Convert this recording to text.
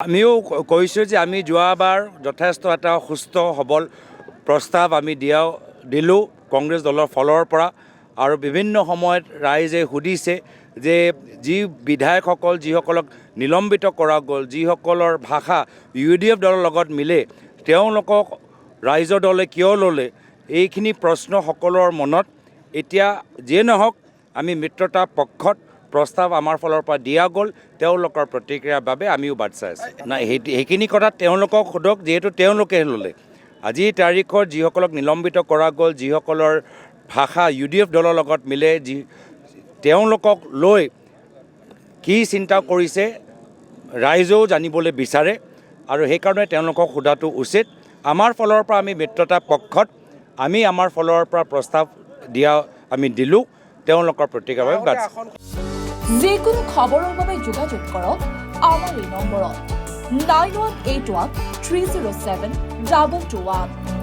আমিও কৈছোঁ যে আমি যোৱাবাৰ যথেষ্ট এটা সুস্থ সবল প্ৰস্তাৱ আমি দিলোঁ কংগ্ৰেছ দলৰ ফালৰ পৰা আৰু বিভিন্ন সময়ত ৰাইজে সুধিছে যে যি বিধায়কসকল যিসকলক নিলম্বিত কৰা গ'ল যিসকলৰ ভাষা UDF দলৰ লগত মিলে তেওঁলোকক ৰাইজৰ দলে কিয় ল'লে এইখিনি প্ৰশ্ন সকলৰ মনত এতিয়া যিয়ে নহওক আমি মিত্ৰতা পক্ষত প্ৰস্তাৱ আমাৰ ফালৰ পৰা দিয়া গ'ল তেওঁলোকৰ প্ৰতিক্ৰিয়াৰ বাবে আমিও বাট চাই আছোঁ নাই সেইখিনি কথা তেওঁলোকক সোধক যিহেতু তেওঁলোকে ল'লে আজিৰ তাৰিখত যিসকলক নিলম্বিত কৰা গ'ল যিসকলৰ ভাষা UDF দলৰ লগত মিলে তেওঁলোকক লৈ কি চিন্তা কৰিছে ৰাইজেও জানিবলৈ বিচাৰে আৰু সেইকাৰণে তেওঁলোকক সোধাটো উচিত আমাৰ ফালৰ পৰা আমি মিত্ৰতা পক্ষত আমি আমাৰ ফালৰ পৰা প্ৰস্তাৱ আমি দিলোঁ তেওঁলোকৰ প্ৰতিক্ৰিয়াৰ বাবে বাট যিকোনো খবৰৰ বাবে যোগাযোগ কৰক আমাৰ এই নম্বৰত 9181 307 221